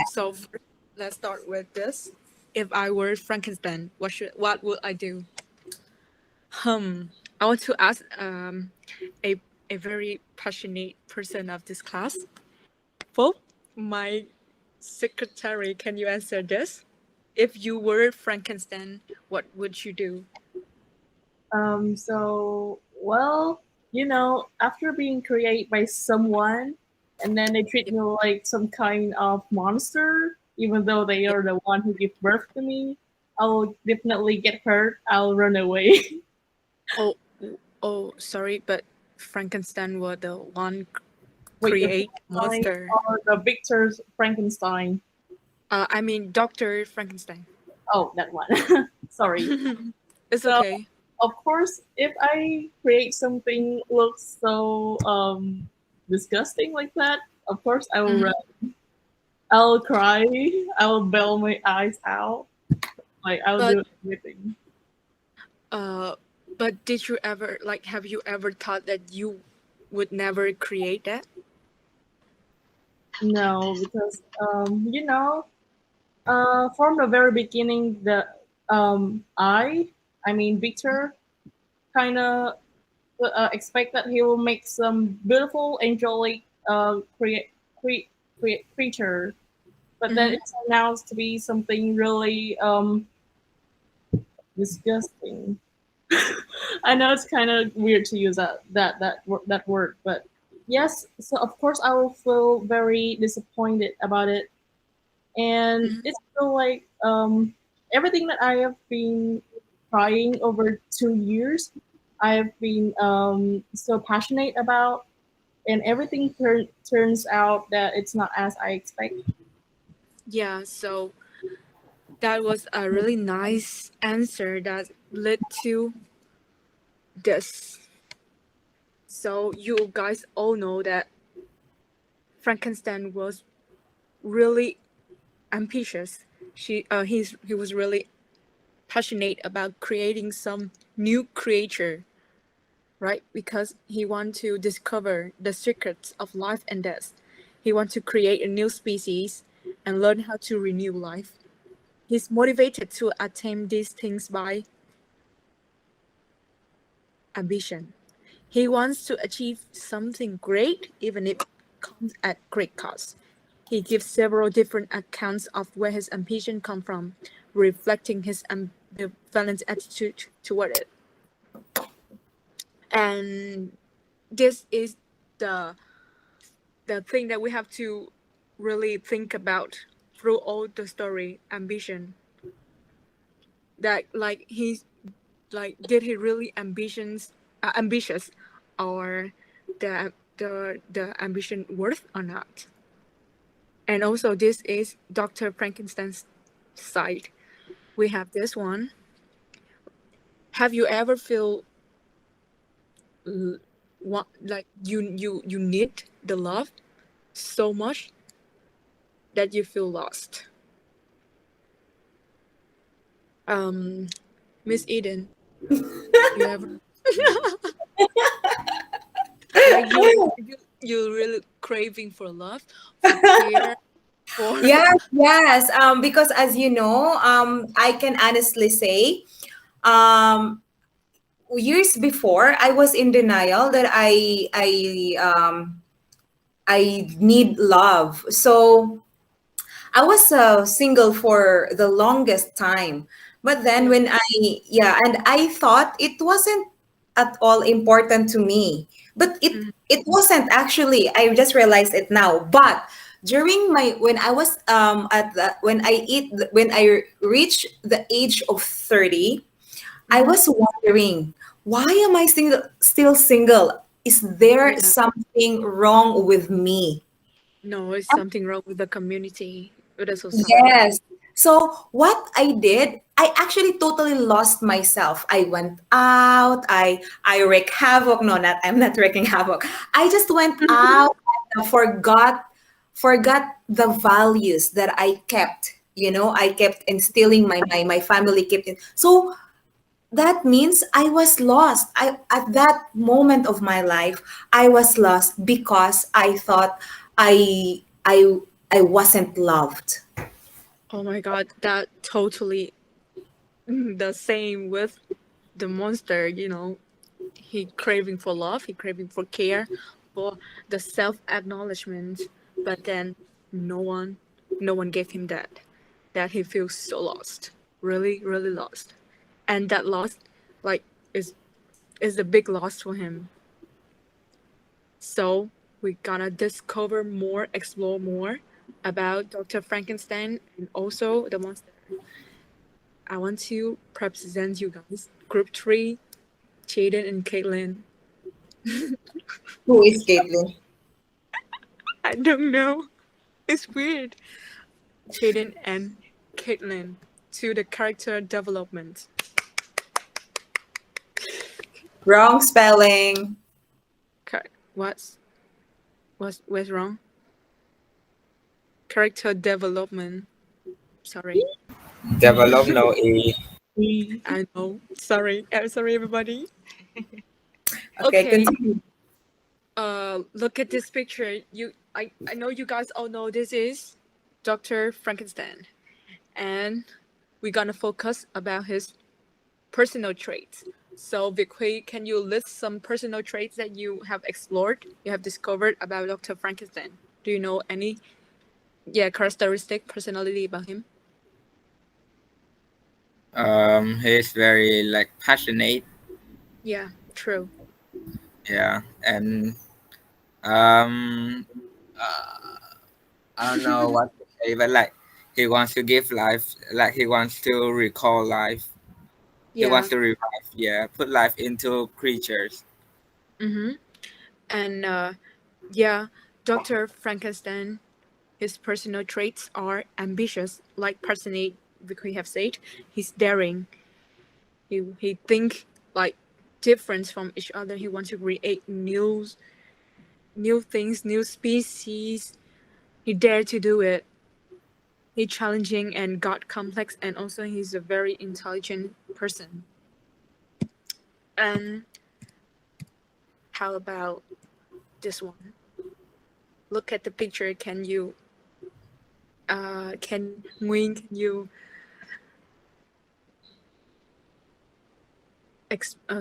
So let's start with this. If I were Frankenstein, what would I do? I want to ask a a very passionate person of this class. Well, my secretary, can you answer this? If you were Frankenstein, what would you do? Well, after being created by someone, and then they treat me like some kind of monster, even though they are the one who give birth to me, I'll definitely get hurt. I'll run away. Oh, oh, sorry, but Frankenstein was the one Wait, the create Frankenstein monster. or the Victor Frankenstein? I mean Doctor Frankenstein. Oh, that one. Sorry. It's So, okay. of course, if I create something looks so disgusting like that, of course I will Mhm. run. I'll cry. I'll bawl my eyes out. Like I'll But do everything. uh, but did you ever like have you ever thought that you would never create that? No, because from the very beginning, I mean Victor, kind of expect that he will make some beautiful angelic cre- creature, but then Mm-hmm. it turned out to be something really disgusting. I know it's kind of weird to use that word, but yes. So of course I will feel very disappointed about it, and Mm-hmm. it's feel like everything that I have been trying over 2 years, I have been so passionate about, and everything turns out that it's not as I expect. Yeah. So that was a really nice answer that led to this. So you guys all know that Frankenstein was really ambitious. He was really passionate about creating some new creature, right? Because he want to discover the secrets of life and death. He want to create a new species and learn how to renew life. He's motivated to attain these things by ambition. He wants to achieve something great, even if it comes at great cost. He gives several different accounts of where his ambition come from, reflecting his ambivalent attitude toward it. And this is the the thing that we have to really think about through all the story. Ambition, that like he's like, did he really ambitious, or the ambition worth or not? And also this is Dr. Frankenstein's side. We have this one. Have you ever feel like you need the love so much that you feel lost? um Miss Eden, you ever like you really craving for love, for care, for Yes, yes. Because as you know, I can honestly say, um, years before, I was in denial that I need love. So I was single for the longest time. But then yeah. when yeah, and I thought it wasn't at all important to me. But Mm, it wasn't actually. I just realized it now. But during my when I was when I reached the age of 30, I mm-hmm. was wondering, why am I still single? Is there Yeah. something wrong with me? No, it's something wrong with the community, with the society. Yes. So what I did, I actually totally lost myself. I went out, I wreak havoc. No, not I'm not wreaking havoc. I just went out and forgot the values that I kept. I kept instilling my family kept in. So that means I was lost. I At that moment of my life, I was lost because I thought I I I wasn't loved. Oh my god, that totally the same with the monster, you know. He craving for love, he craving for care, for the self acknowledgement, but then no one no one gave him that. That he feels so lost. Really, really lost. And that loss like is is a big loss for him. So we gonna discover more, explore more about Dr. Frankenstein and also the monster. I want to present you guys group three, Jaden and Caitlin. Who is Caitlin? I don't know. It's weird. Jaden and Caitlin to the character development. Wrong spelling. What's what's wrong? Character development. Sorry. Develop no A. I know. Sorry. I'm sorry everybody. Okay, Okay. continue. Look at this picture. I know you guys all know this is Dr. Frankenstein. And we're gonna focus about his personal traits. So Victory, can you list some personal traits that you have explored, you have discovered about Dr. Frankenstein? Do you know any characteristic personality about him? He's very like passionate. Yeah, true. Yeah, and um, I don't know what to say, but like he wants to give life, like he wants to recall life. He Yeah. wants to revive. Yeah, put life into creatures. Mm-hmm. And yeah, Dr. Frankenstein, his personal traits are ambitious, like personate Victory have said. He's daring. He think like different from each other. He wants to create new things, new species. He dared to do it. He's challenging and God complex, and also he's a very intelligent person. And how about this one? Look at the picture. Can you can Nguyen, can you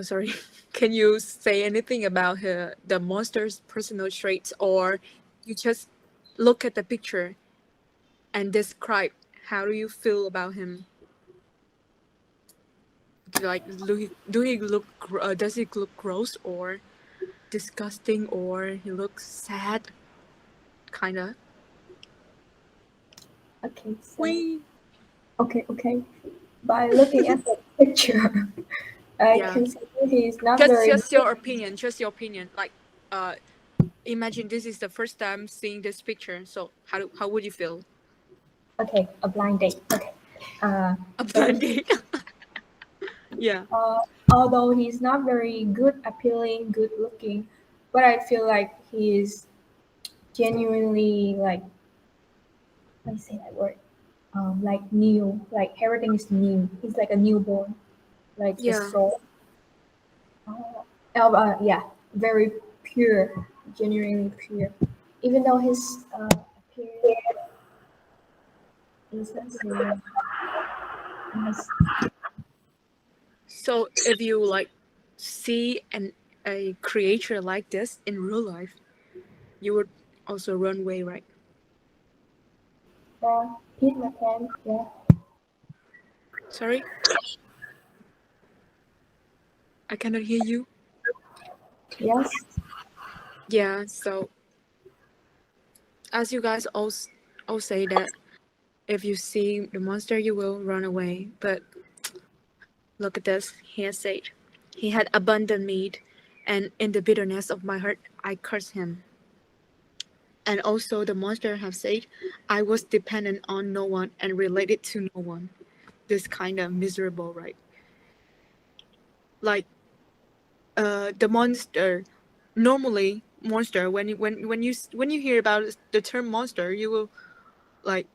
sorry, can you say anything about the monster's personal traits, or you just look at the picture and describe how do you feel about him? Like do he look does he look gross or disgusting, or he looks sad, kind of? Okay, so We okay. By looking at the picture, I Yeah, can see he's not just very just your opinion, just your opinion. Like imagine this is the first time seeing this picture, so how would you feel? okay. A blind date. Okay. A So blind date. Yeah. although he's not very good appealing, good looking, but I feel like he is genuinely like, let me say that word. Like new, like everything is new. He's like a newborn, like the Yeah. soul. Yeah, very pure, genuinely pure. Even though his appearance is, let's say, is, So if you like see a creature like this in real life, you would also run away, right? Pete McCann, yeah. Sorry, I cannot hear you. Yes. Yeah. So as you guys all say that if you see the monster, you will run away. But look at this. He has said, he had abundant meat, and in the bitterness of my heart, I cursed him. And also the monster have said, I was dependent on no one and related to no one. This kind of miserable, right? Like the monster. Normally, monster. When you hear about the term monster, you will like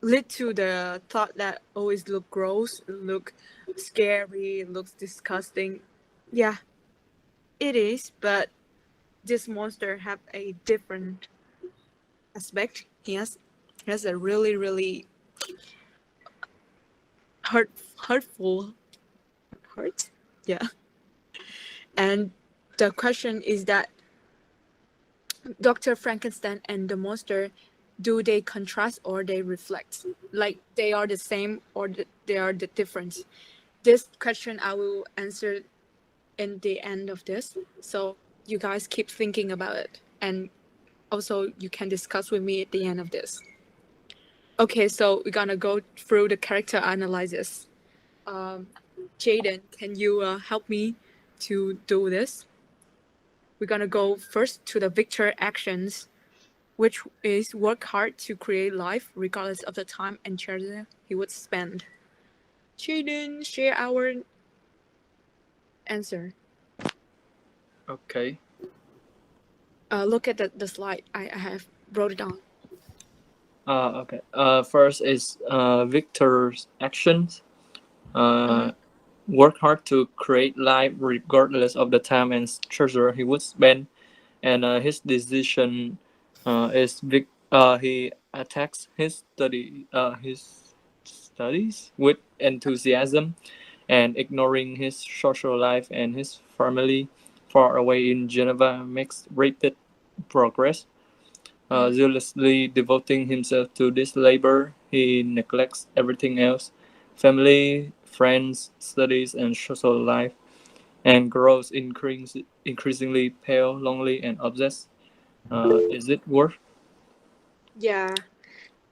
lead to the thought that always look gross, look scary, looks disgusting. Yeah, it is, but this monster have a different aspect. He has That's a really, really hurtful hurt. Yeah. And the question is that Dr. Frankenstein and the monster, do they contrast or they reflect? Like they are the same or they are the different? This question I will answer in the end of this. So you guys keep thinking about it. And also you can discuss with me at the end of this. Okay, so we're gonna go through the character analysis. Jaden, can you help me to do this? We're gonna go first to the Victor actions, which is work hard to create life regardless of the time and treasure he would spend. Jaden, share our answer. Okay. Look at the slide. I have wrote it down. Okay. First is Victor's actions. Work hard to create life regardless of the time and treasure he would spend, and his decision he attacks his studies with enthusiasm, and ignoring his social life and his family far away in Geneva makes rapid progress. Zealously devoting himself to this labor, he neglects everything else: family, friends, studies, and social life, and grows increasingly pale, lonely, and obsessed. Is it worth? Yeah.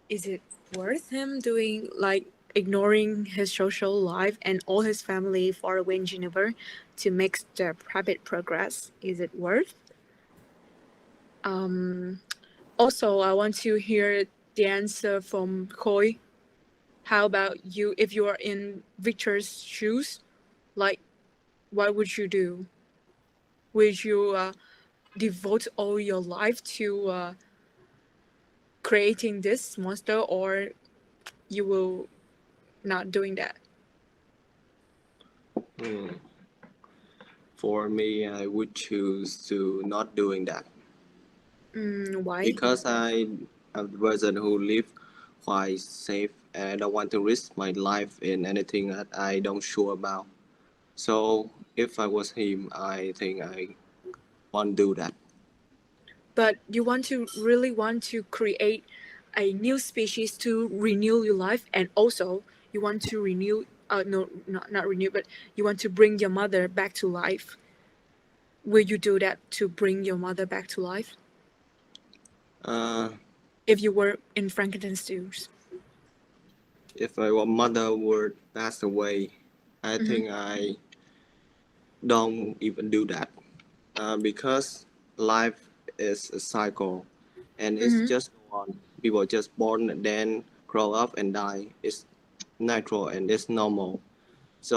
Is it worth him doing like ignoring his social life and all his family far away in Geneva to make the rapid progress? Is it worth? Also, I want to hear the answer from Koi. How about you? If you are in Victor's shoes, like, what would you do? Would you devote all your life to creating this monster, or you will not doing that? Hmm. For me, I would choose to not doing that Why? because I'm a person who live quite safe and I don't want to risk my life in anything that I don't sure about. So if I was him, I think I won't do that. But you want to really want to create a new species to renew your life, and also you want to renew. No, not renew, but you want to bring your mother back to life. Will you do that to bring your mother back to life Uh, if you were in Frankenstein's shoes? if my mother would pass away, I Mm-hmm. think I don't even do that because life is a cycle and it's Mm-hmm. just go on. People just born and then grow up and die. It's natural and it's normal.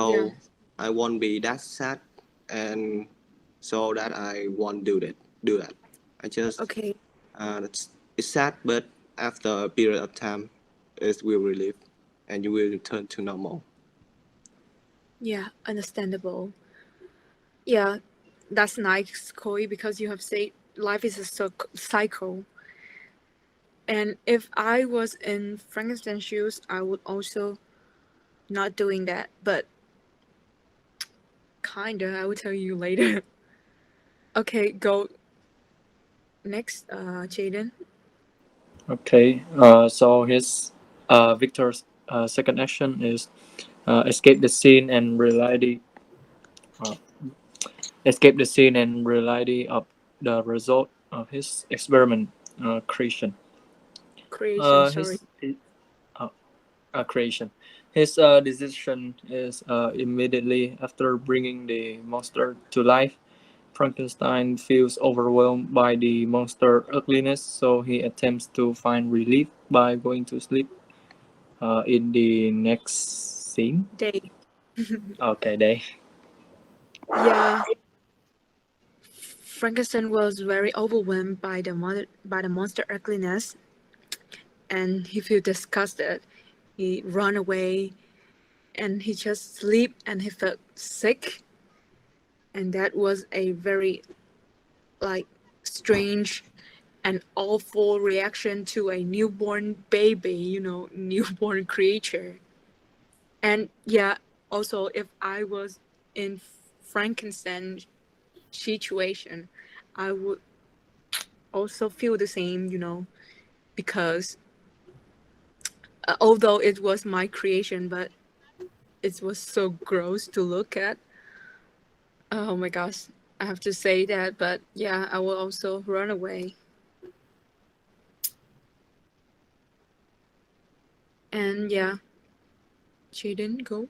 Yeah. So I won't be that sad, and so that I won't do that. I just Okay. it's sad, but after a period of time, it will relieve, and you will return to normal. Yeah. Understandable. Yeah. That's nice, Koi, because you have said life is a cycle. And if I was in Frankenstein's shoes, I would also not doing that, but kinda. I will tell you later. Okay, go next, Jaden. Okay. So his Victor's second action is escape the scene and reality. Uh, Escape the scene and reality of the result of his experiment creation. Creation. Sorry. His uh, creation. His decision is immediately after bringing the monster to life. Frankenstein feels overwhelmed by the monster ugliness, so he attempts to find relief by going to sleep. In the next scene, Day. okay, they. Yeah. Frankenstein was very overwhelmed by the monster ugliness, and he felt disgusted. He ran away, and he just sleep, and he felt sick, and that was a very like strange an awful reaction to a newborn baby, newborn creature. And yeah, also if I was in Frankenstein situation, I would also feel the same, because although it was my creation, but it was so gross to look at. Oh my gosh, I have to say that, but yeah, I will also run away. And yeah, she didn't go.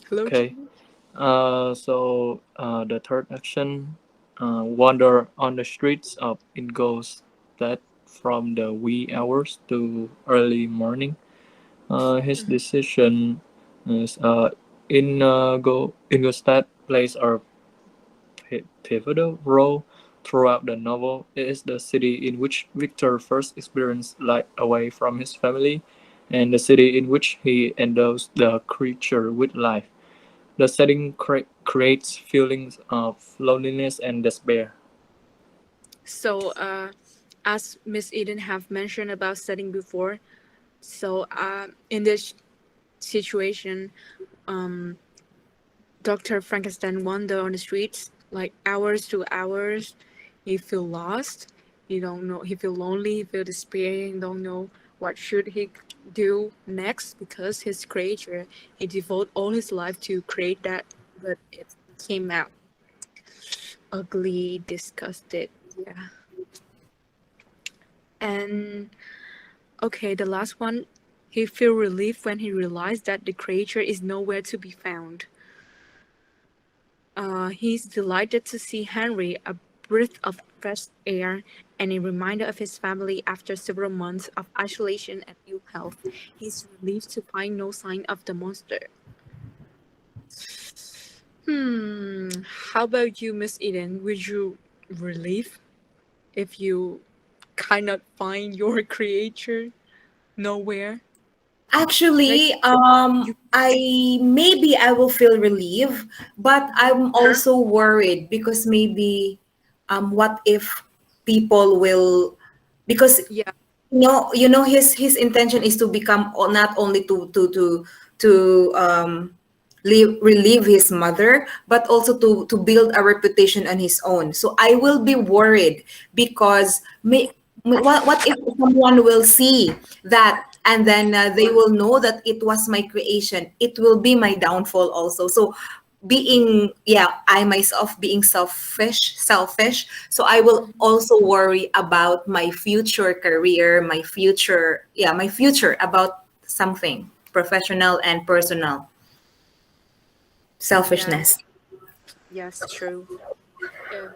Hello. Okay. So the third action, wander on the streets of Ingolstadt from the wee hours to early morning. His decision is Ingolstadt plays a pivotal role throughout the novel. It is the city in which Victor first experienced life away from his family, and the city in which he endows the creature with life. The setting creates feelings of loneliness and despair. So, as Miss Eden have mentioned about setting before, so in this situation, Dr. Frankenstein wander on the streets like hours to hours. He feel lost. He don't know. He feel lonely. He feel despairing. Don't know what should he do next because his creature. He devote all his life to create that, but it came out ugly, disgusted. Yeah. And okay, the last one. He feel relief when he realized that the creature is nowhere to be found. He's delighted to see Henry, a breath of fresh air and a reminder of his family after several months of isolation and ill health. He's relieved to find no sign of the monster. How about you, Miss Eden? Would you relieve if you cannot find your creature nowhere? Like Actually, you, I will feel relieved, but I'm also worried because maybe, what if people will, because yeah, his intention is to become not only to relieve his mother, but also to build a reputation on his own. So I will be worried because what if someone will see that, and then they will know that it was my creation? It will be my downfall also. So being, yeah, I myself being selfish, so I will also worry about my future career, my future, about something professional and personal. yeah, Selfishness. yes, true. If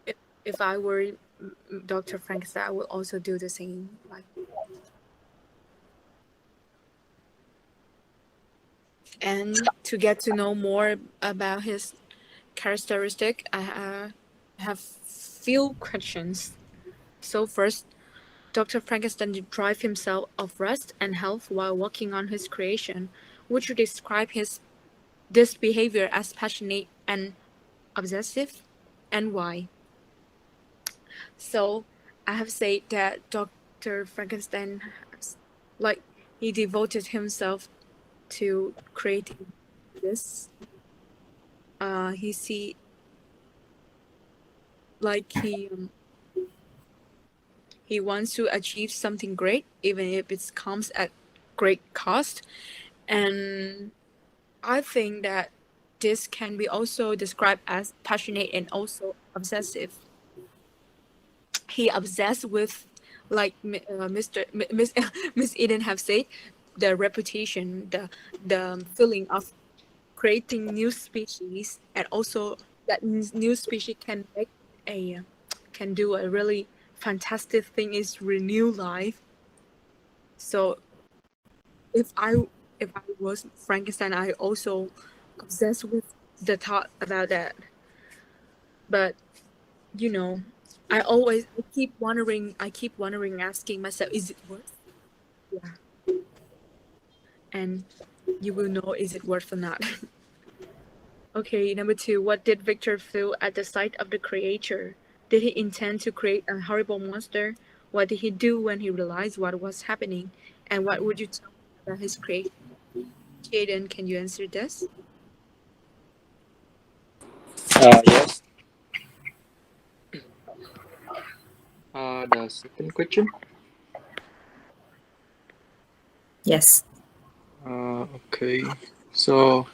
if, if I were Dr. Frankenstein, I would also do the same. Like, and to get to know more about his characteristic, I have few questions. So first, Dr. Frankenstein deprived himself of rest and health while working on his creation. Would you describe this behavior as passionate and obsessive, and why? So I have said that Dr. Frankenstein like he devoted himself to creating this. He see like he wants to achieve something great, even if it comes at great cost. And I think that this can be also described as passionate and also obsessive. He obsessed with, like Mr. Miss Miss Eden have said, the reputation, the feeling of creating new species, and also that new species can make a can do a really fantastic thing is renew life. So if I if I was Frankenstein, I also obsessed with the thought about that. But you know, I keep wondering, asking myself, is it worth? Yeah, and you will know is it worth or not. Okay, number two, what did Victor feel at the sight of the creature? Did he intend to create a horrible monster? What did he do when he realized what was happening? And what would you tell me about his creation? Jaden, can you answer this? Yes. The second question. Yes. Okay. So,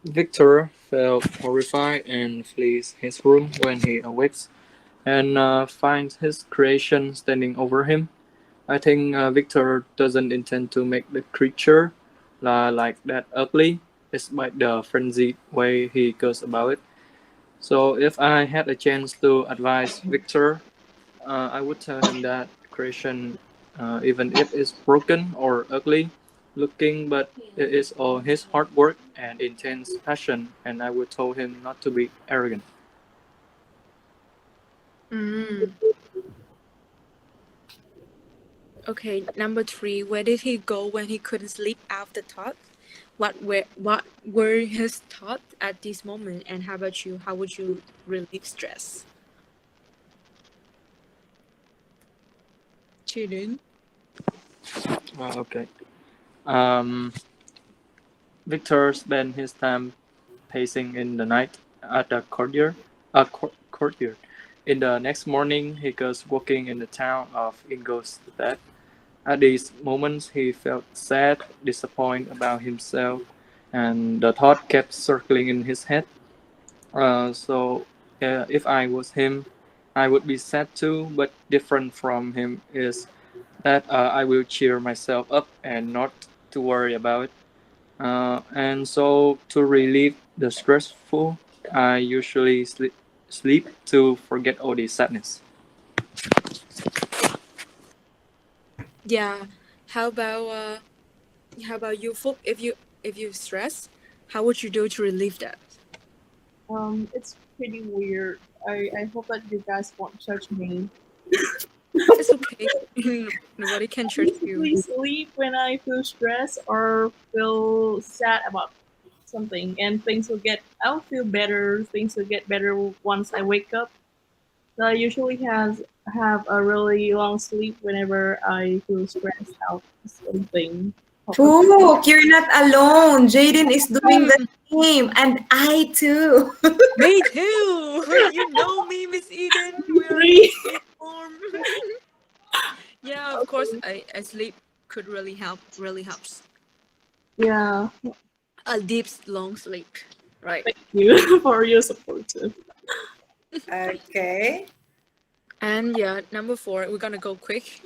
Victor felt horrified and flees his room when he awakes and finds his creation standing over him. I think Victor doesn't intend to make the creature like that ugly, despite the frenzied way he goes about it. So, if I had a chance to advise Victor, I would tell him that creation, even if it's broken or ugly looking, but it is all his hard work and intense passion, and I would tell him not to be arrogant. Mm. Okay, number three. Where did he go when he couldn't sleep after thought? What were his thoughts at this moment? And how about you? How would you relieve stress? Jaden. Okay. Um, Victor spent his time pacing in the night at the courtyard. In the next morning, he goes walking in the town of Ingolstadt. At these moments, he felt sad, disappointed about himself, and the thought kept circling in his head. If I was him, I would be sad too, but different from him is that I will cheer myself up and not to worry about it. And so, to relieve the stressful, I usually sleep to forget all the sadness. Yeah. How about uh how about you, Phúc? If you stress, how would you do to relieve that? It's pretty weird. I hope that you guys won't judge me. It's okay. Nobody can I judge you. usually sleep when I feel stressed or feel sad about something, and things will get. I'll feel better. Things will get better once I wake up. So I usually have a really long sleep whenever I feel stressed out something. Look, you're not alone. Jaden is doing the same, and I too. Me too. You know me, Miss Eden. We're in the Really? same form. Yeah, of course. I sleep could really help. Really helps. Yeah. A deep, long sleep. Right. Thank you for your support too. Okay. And yeah, number four. We're gonna go quick.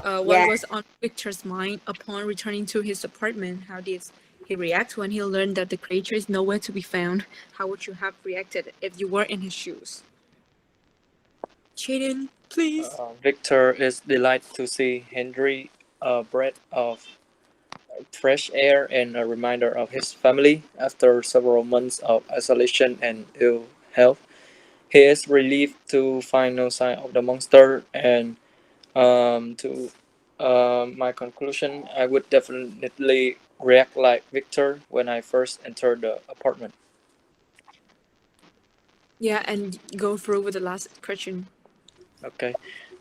What Yeah. was on Victor's mind upon returning to his apartment? How did he react when he learned that the creature is nowhere to be found? How would you have reacted if you were in his shoes? Jaden, please. Victor is delighted to see Henry, a breath of fresh air and a reminder of his family after several months of isolation and ill health. He is relieved to find no sign of the monster, and to my conclusion, I would definitely react like Victor when I first entered the apartment. Yeah, and go through with the last question. Okay,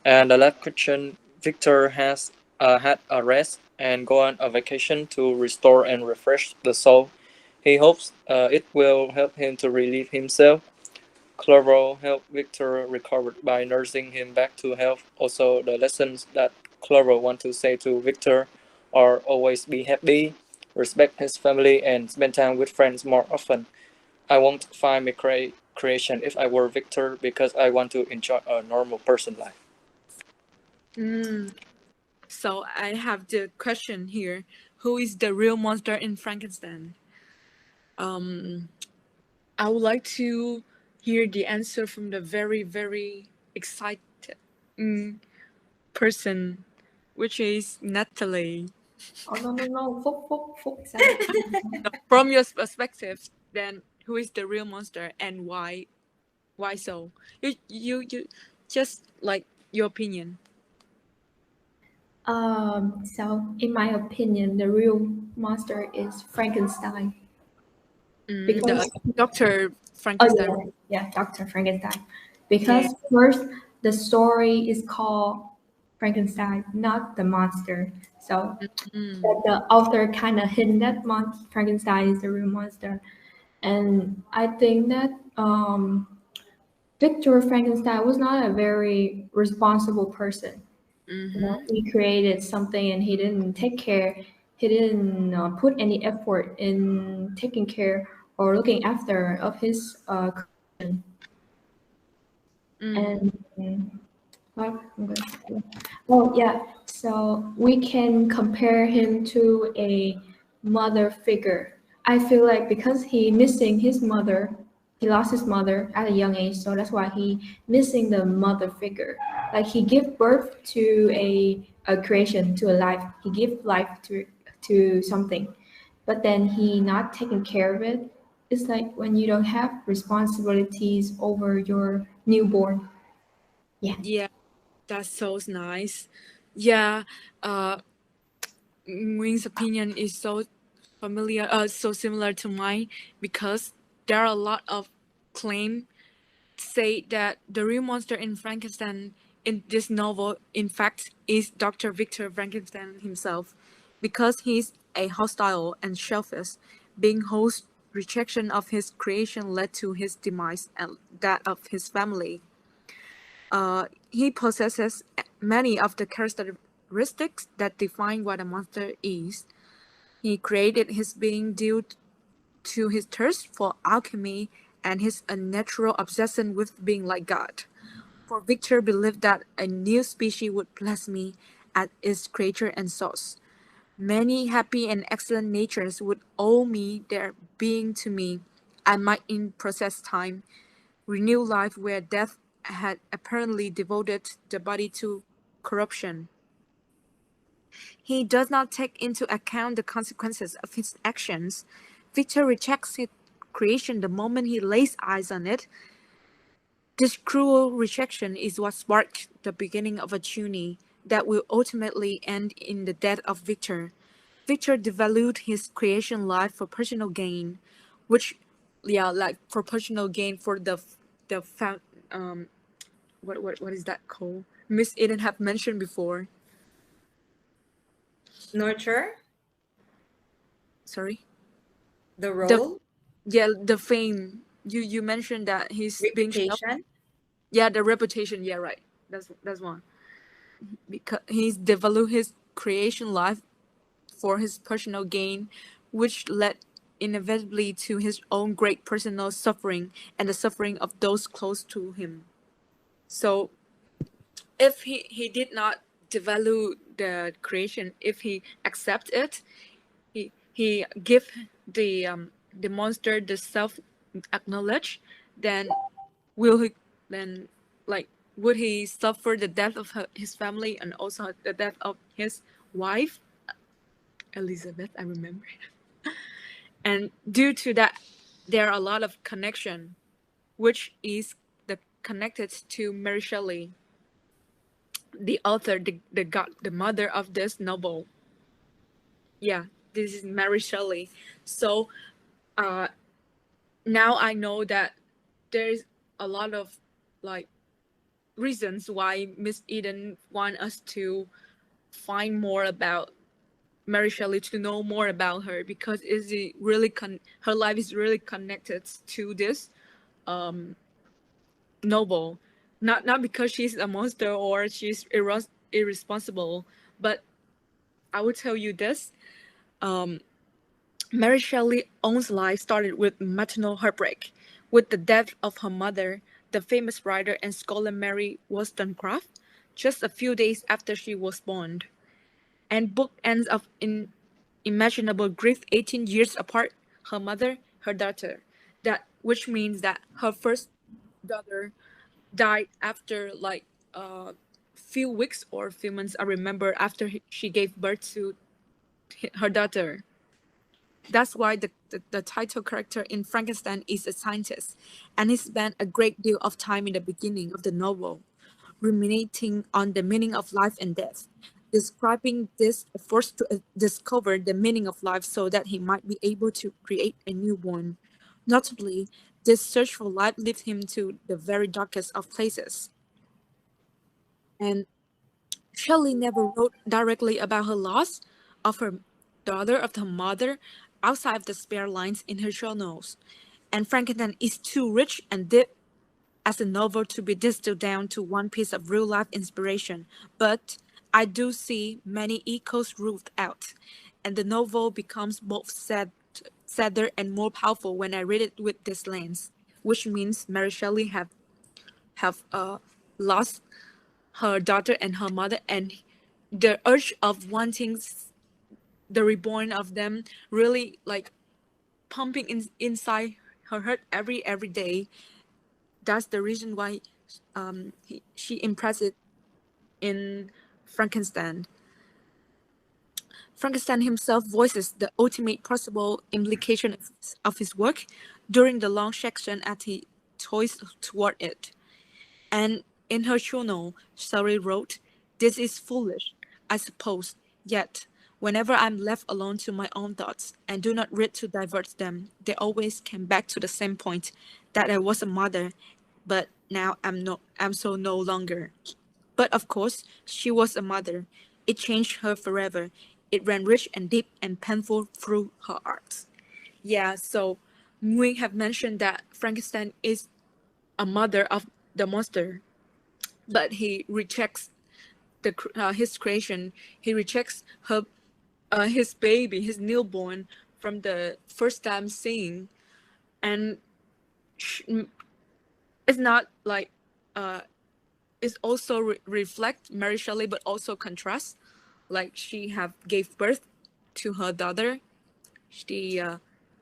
and the last question, Victor has had a rest and go on a vacation to restore and refresh the soul. He hopes it will help him to relieve himself. Clover helped Victor recover by nursing him back to health. Also, the lessons that Clover want to say to Victor are always be happy, respect his family, and spend time with friends more often. I won't find my creation if I were Victor because I want to enjoy a normal person life. Mm. So I have the question here: who is the real monster in Frankenstein? Um, I would like to hear the answer from the very, very excited person, which is Natalie. Oh no no no, Phúc said. Now, from your perspective, then who is the real monster and why? Why so? You just like your opinion. So in my opinion, the real monster is Frankenstein The because Doctor oh Frankenstein. yeah, yeah, Dr. Frankenstein. because Yeah. first the story is called Frankenstein, not the monster. So Mm. the author kind of hidden that Frankenstein is the real monster. And I think that Victor Frankenstein was not a very responsible person. You know, Mm-hmm. he created something and he didn't take care. He didn't put any effort in taking care or looking after of his creation. Mm. And what I'm going to say. Well, yeah. So we can compare him to a mother figure. I feel like because he missing his mother, he lost his mother at a young age, so that's why he missing the mother figure. Like he give birth to a creation, to a life. He give life to something, but then he not taking care of it. It's like when you don't have responsibilities over your newborn. Yeah. Yeah, that's so nice. Yeah, uh, Wing's opinion is so familiar, so similar to mine because there are a lot of claim say that the real monster in Frankenstein in this novel, in fact, is Dr. Victor Frankenstein himself, because he's a hostile and selfish being whose rejection of his creation led to his demise and that of his family. He possesses many of the characteristics that define what a monster is. He created his being due to his thirst for alchemy and his unnatural obsession with being like God. For Victor believed that a new species would bless me as its creator and source. Many happy and excellent natures would owe me their being to me. I might in process time renew life where death had apparently devoted the body to corruption. He does not take into account the consequences of his actions. Victor rejects his creation the moment he lays eyes on it. This cruel rejection is what sparked the beginning of a journey that will ultimately end in the death of Victor. Victor devalued his creation life for personal gain, which, yeah, like for personal gain for the found what is that called? Miss Eden have mentioned before. Nurture Sorry, the the role, yeah the fame. You mentioned that he's being shelved. reputation. Yeah, the reputation. Yeah, right. That's one. Because he's devalued his creation life for his personal gain, which led inevitably to his own great personal suffering and the suffering of those close to him. So if he did not devalue the creation, if he accept it, he give the monster the self acknowledge, then will he then like would he suffer the death of his family and also the death of his wife Elizabeth, I remember. And due to that, there are a lot of connection, which is the connected to Mary Shelley, the author, the god, the mother of this novel. Yeah, this is Mary Shelley. So uh, now I know that there's a lot of like reasons why Miss Eden want us to find more about Mary Shelley, to know more about her, because is it really her life is really connected to this novel, not because she's a monster or she's irresponsible, but I will tell you this: Mary Shelley's own life started with maternal heartbreak, with the death of her mother, the famous writer and scholar Mary Wollstonecraft, just a few days after she was born. And book ends up in imaginable grief 18 years apart, her mother, her daughter. That which means that her first daughter died after like a few weeks or few months, I remember, after she gave birth to her daughter. That's why the title character in Frankenstein is a scientist, and he spent a great deal of time in the beginning of the novel ruminating on the meaning of life and death, describing this efforts to discover the meaning of life so that he might be able to create a newborn. Notably, This search for life leads him to the very darkest of places. And Shelley never wrote directly about her loss of her daughter, of her mother, outside of the spare lines in her journals. And Frankenstein is too rich and deep as a novel to be distilled down to one piece of real life inspiration. But I do see many echoes rooted out, and the novel becomes both sadder and more powerful when I read it with this lens, which means Mary Shelley have lost her daughter and her mother, and the urge of wanting the reborn of them really like pumping inside her heart every day. That's the reason why she impressed it in Frankenstein. Frankenstein himself voices the ultimate possible implication of his work during the long section as he toils toward it. And in her journal, Shelley wrote, "This is foolish, I suppose, yet whenever I'm left alone to my own thoughts and do not read to divert them, they always come back to the same point, that I was a mother, but now I'm so no longer." But of course, she was a mother. It changed her forever. It ran rich and deep and painful through her art. Yeah, so we have mentioned that Frankenstein is a mother of the monster, but he rejects his creation. He rejects his baby, his newborn, from the first time seeing, and it's not like it's also reflect Mary Shelley, but also contrast. Like she have gave birth to her daughter. She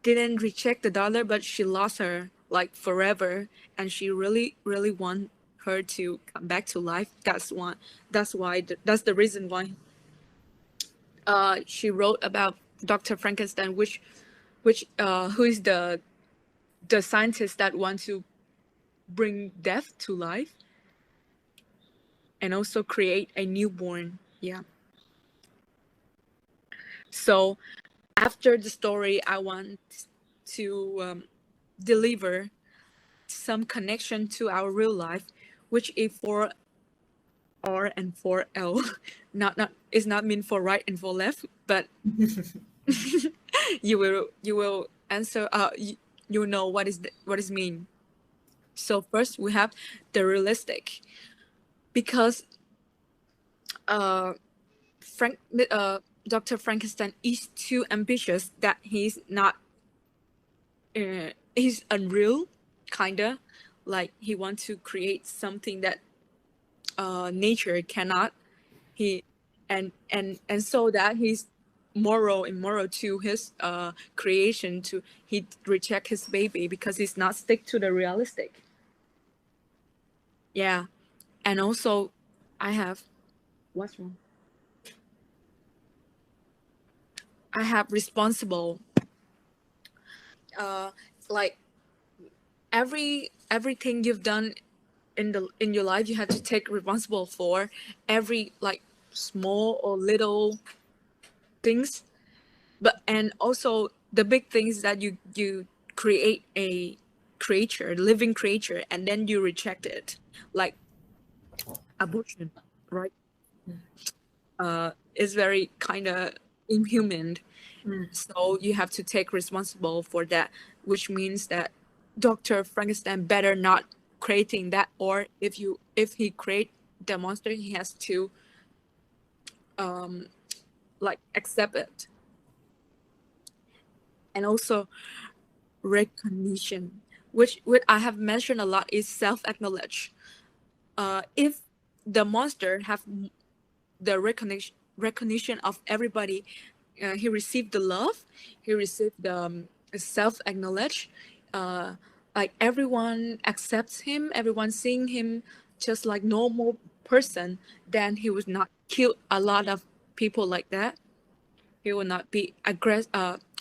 didn't reject the daughter, but she lost her like forever, and she really want her to come back to life. That's why. That's the reason why. She wrote about Dr. Frankenstein, who is the scientist that want to bring death to life and also create a newborn. Yeah. So after the story, I want to deliver some connection to our real life, which is for R and for L. Not it's not mean for right and for left, but you will answer. You know what is mean. So first we have the realistic, because Dr. Frankenstein is too ambitious that he's not. He's unreal, kinda, like he wants to create something that nature cannot. He and so that he's immoral to his creation. To he reject his baby because he's not stick to the realistic. Yeah, and also I have what's wrong. I have responsible. Like everything you've done in your life, you have to take responsible for every like small or little things, but and also the big things that you create a living creature, and then you reject it, like abortion, right? Is very kind of inhuman. So you have to take responsible for that, which means that Dr. Frankenstein better not creating that, or if he create the monster, he has to like accept it. And also recognition, which I have mentioned a lot, is self-acknowledge. If the monster have the recognition of everybody, he received the love, he received the self-acknowledge, like everyone accepts him, everyone seeing him just like normal person, then he would not kill a lot of people like that. He will not be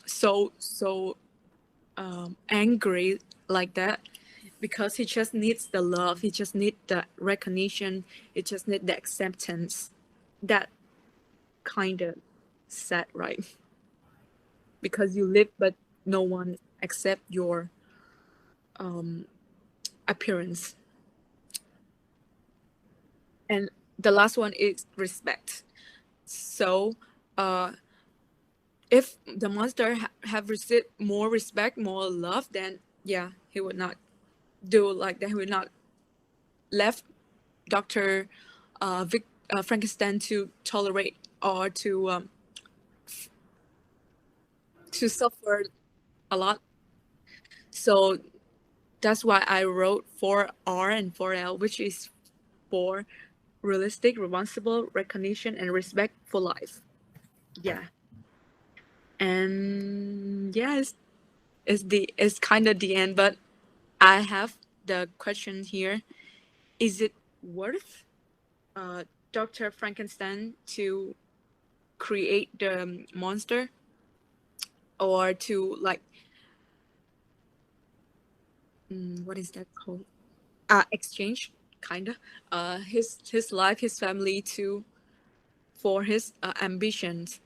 so angry like that, because he just needs the love, he just needs the recognition, he just needs the acceptance. That kind of sad, right? Because you live but no one accept your appearance. And the last one is respect. So if the monster have received more respect, more love, then yeah, he would not do like that. He would not left Dr. Frankenstein to tolerate or to suffer a lot. So that's why I wrote 4R and 4L, which is for realistic, responsible, recognition, and respect for life. Yeah. And yeah, it's kind of the end, but I have the question here. Is it worth Dr. Frankenstein to create the monster, or to like what is that called? Exchange kind of his life, his family to for his ambitions.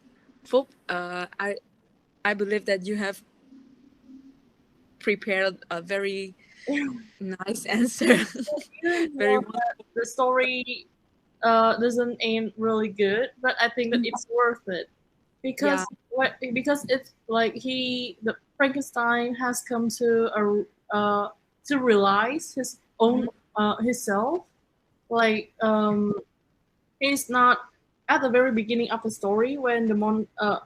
Phúc, I believe that you have prepared a very nice answer. Even Very though that the story doesn't end really good, but I think that it's worth it yeah. because it's like the Frankenstein has come to realize his own himself. Like he's not at the very beginning of the story when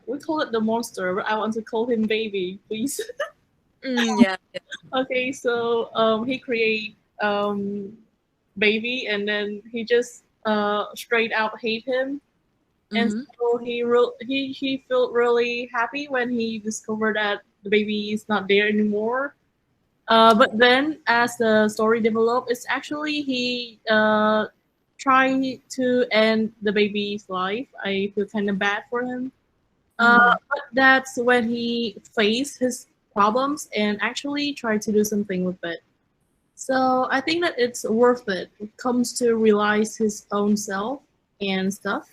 we call it the monster, but I want to call him baby, please. Yeah. Okay, so he create baby, and then he just straight out hate him, and Mm-hmm. so he felt really happy when he discovered that the baby is not there anymore. But then, as the story developed, it's actually he trying to end the baby's life. I feel kind of bad for him. But that's when he faced his problems and actually tried to do something with it. So I think that it's worth it. It comes to realize his own self and stuff.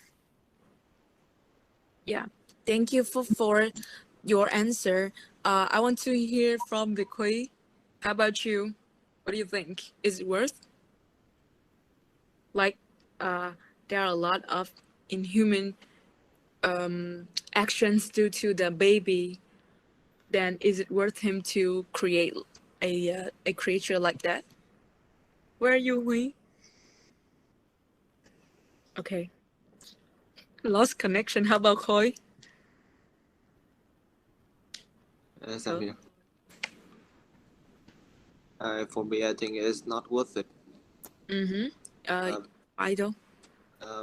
Yeah. Thank you for your answer. I want to hear from Victory. How about you? What do you think? Is it worth? Like, there are a lot of inhuman actions due to the baby. Then is it worth him to create a creature like that? Where are you, Hui? Okay. Lost connection. How about Khoi? Yes, I'm here. For me, I think it's not worth it. Mm-hmm. Um, Idol.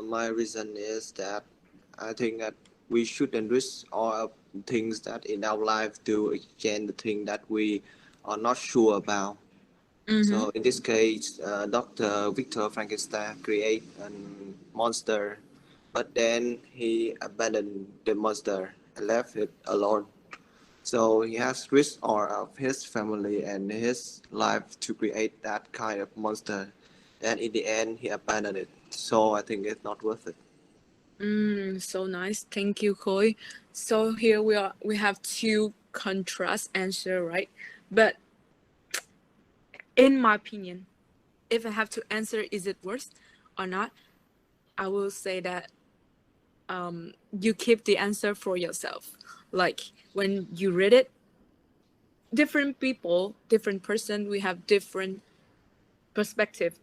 my reason is that I think that we shouldn't risk all of things that in our life to exchange the thing that we are not sure about. Mm-hmm. So in this case, Dr. Victor Frankenstein create a monster, but then he abandoned the monster and left it alone. So he has risked all of his family and his life to create that kind of monster. And in the end, he abandoned it. So I think it's not worth it. So nice. Thank you, Khoi. So here we have two contrast answer, right? But in my opinion, if I have to answer is it worth or not, I will say that you keep the answer for yourself. Like when you read it, different people, different person, we have different perspective.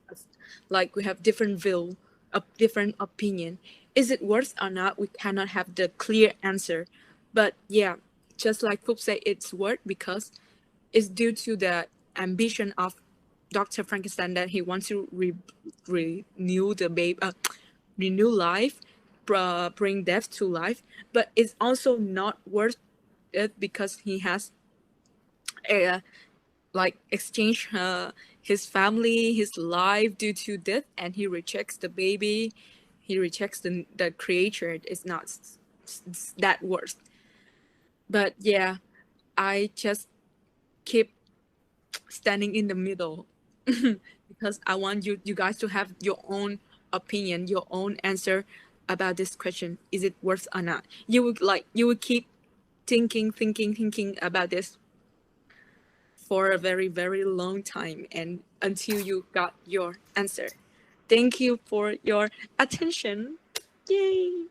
Like we have different view, a different opinion. Is it worth or not? We cannot have the clear answer. But yeah, just like Poop said, it's worth because it's due to the ambition of Dr. Frankenstein that he wants to renew the baby, renew life, bring death to life. But it's also not worth it because he has a like exchange his family, his life due to death, and he rejects the baby. He rejects the creature. It's not that worth. But yeah, I just keep standing in the middle because I want you guys to have your own opinion, your own answer about this question. Is it worth or not? You would keep thinking about this for a very, very long time and until you got your answer. Thank you for your attention. Yay!